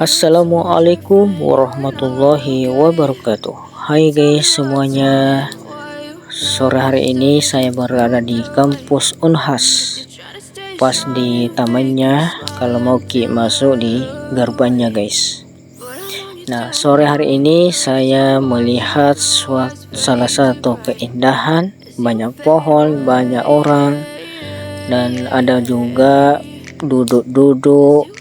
Assalamualaikum warahmatullahi wabarakatuh. Hai guys semuanya. Sore hari ini saya berada di kampus Unhas, pas di tamannya. Kalau mau masuk di gerbangnya guys. Nah, sore hari ini saya melihat salah satu keindahan, banyak pohon, banyak orang, dan ada juga duduk-duduk,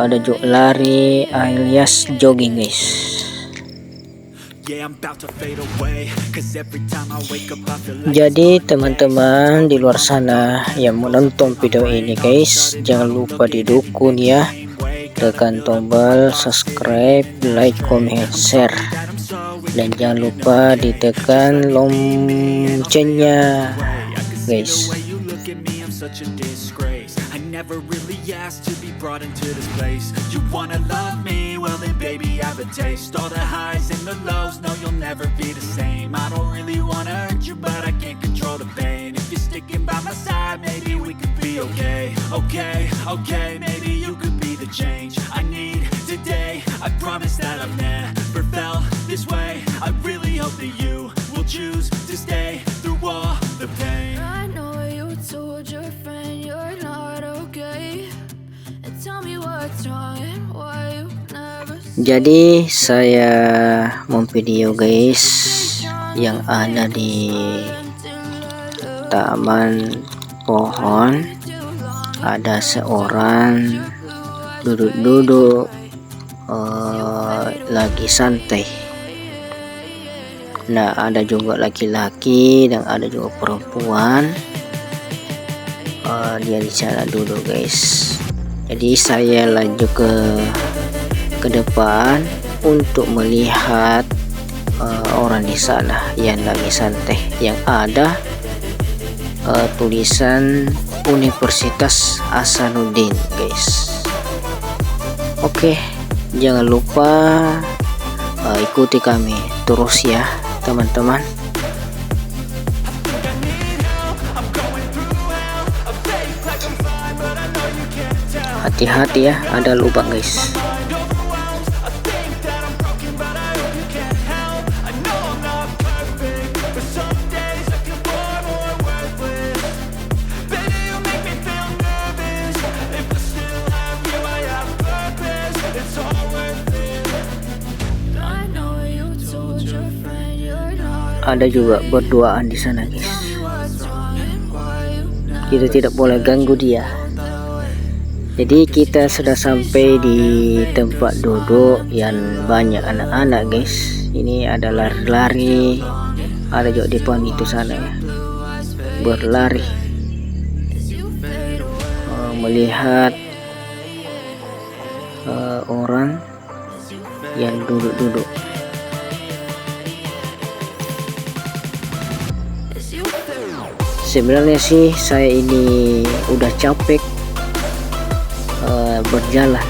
ada juga lari alias jogging guys. Jadi teman-teman di luar sana yang menonton video ini guys, jangan lupa didukung ya, tekan tombol subscribe, like, comment, share, dan jangan lupa ditekan loncengnya guys. Never really asked to be brought into this place. You wanna love me? Well then baby I have a taste. All the highs and the lows, no you'll never be the same. I don't really wanna hurt you but I can't control the pain. If you're sticking by my side maybe we could be okay. Okay, maybe you could be the change I need today. I promise that I've never felt this way. I really hope that you will choose to stay through all the pain. I know you told your friend you're not okay, and tell me what's wrong and why you never. Jadi saya memvideo guys yang ada di taman pohon. Ada seorang duduk-duduk lagi santai. Nah, ada juga laki-laki dan ada juga perempuan. Dia di sana duduk guys. Jadi saya lanjut ke depan untuk melihat orang di sana yang lagi santai, yang ada tulisan Universitas Hasanuddin guys. Oke, jangan lupa ikuti kami terus ya teman-teman. Hati-hati ya, ada lubang guys. Ada juga berduaan di sana guys. Kita tidak boleh ganggu dia. Jadi kita sudah sampai di tempat duduk yang banyak anak-anak guys. Ini ada lari-lari, ada juga di depan itu sana ya, berlari melihat orang yang duduk-duduk. Sebenarnya sih saya ini udah capek berjalan,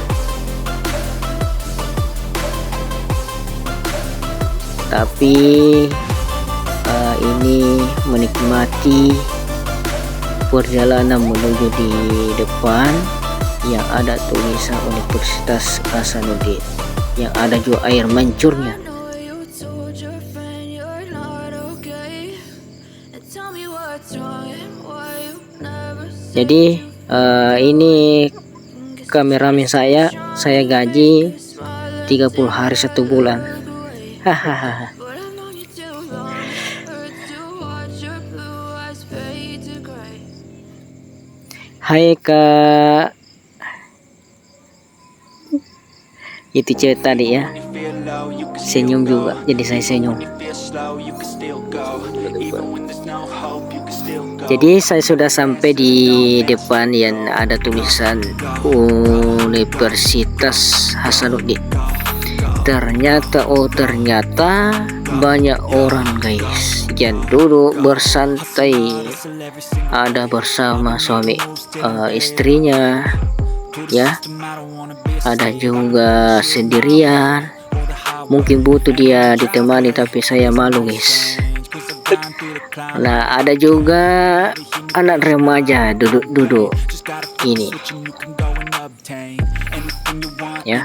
tapi ini menikmati perjalanan menuju di depan yang ada tulisan Universitas Hasanuddin, yang ada juga air mancurnya. Jadi ini kameramen saya gaji 30 hari 1 bulan. Hahaha. Hai kak, itu cewek tadi ya, senyum juga, jadi saya senyum. Jadi saya sudah sampai di depan yang ada tulisan Universitas Hasanuddin. Ternyata banyak orang guys yang duduk bersantai, ada bersama suami istrinya ya, ada juga sendirian, mungkin butuh dia ditemani tapi saya malu guys. Nah, ada juga anak remaja duduk-duduk ini ya.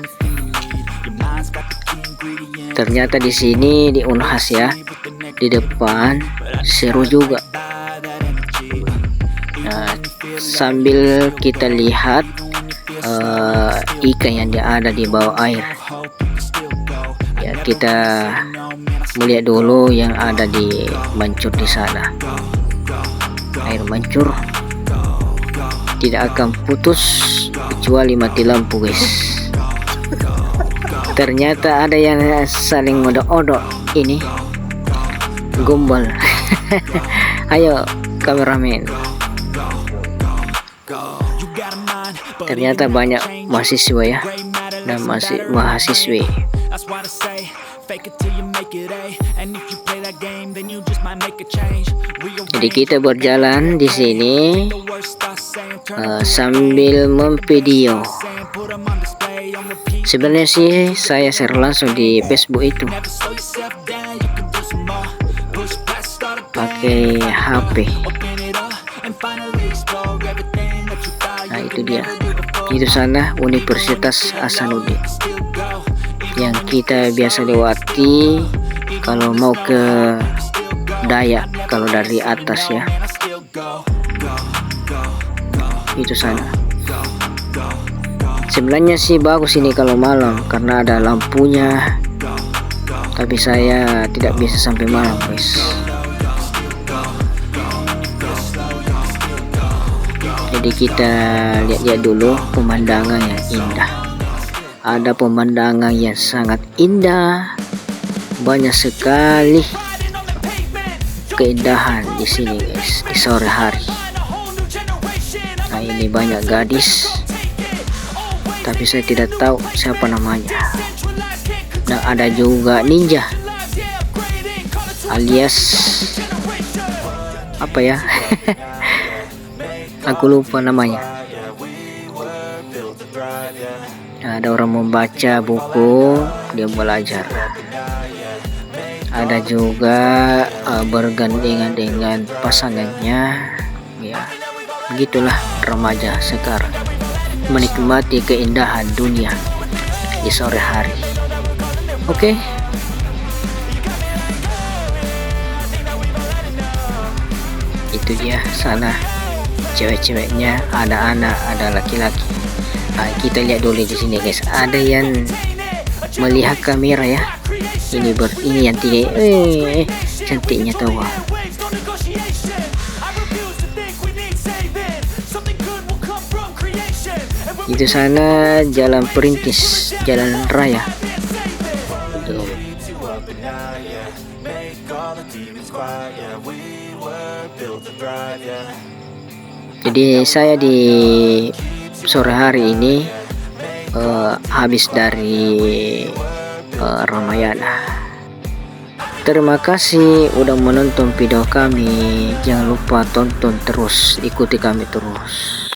Ternyata di sini di Unhas ya, di depan seru juga. Nah, sambil kita lihat ikan yang ada di bawah air ya, kita melihat dulu yang ada di mancur di sana. Air mancur tidak akan putus kecuali mati lampu, guys. Ternyata ada yang saling odok-odok ini gombal. Ayo kameramen. Ternyata banyak mahasiswa ya, dan mahasiswi. Jadi kita berjalan di sini sambil memvideo. Sebenarnya sih saya share langsung di Facebook itu pakai HP. Nah itu dia, itu sana Universitas Hasanuddin yang kita biasa lewati kalau mau ke Dayak, kalau dari atas ya, itu sana. Sebenarnya sih bagus ini kalau malam karena ada lampunya, tapi saya tidak bisa sampai malam, guys. Jadi kita lihat-lihat dulu pemandangan yang indah. Ada pemandangan yang sangat indah, banyak sekali keindahan di sini, guys, di sore hari. Nah ini banyak gadis, tapi saya tidak tahu siapa namanya. Dan ada juga ninja, alias apa ya? Aku lupa namanya. Ada orang membaca buku, dia belajar. Ada juga bergandengan dengan pasangannya. Ya, begitulah remaja sekarang menikmati keindahan dunia di sore hari. Oke. Itu dia sana. Cewek-ceweknya, ada anak, ada laki-laki. Nah, kita lihat dulu di sini, guys. Ada yang melihat kamera ya. Ini yang tiga. Cantiknya tahu. Itu sana jalan perintis, jalan raya. Jadi saya di sore hari ini habis dari Ramayana. Terima kasih udah menonton video kami. Jangan lupa tonton terus, ikuti kami terus.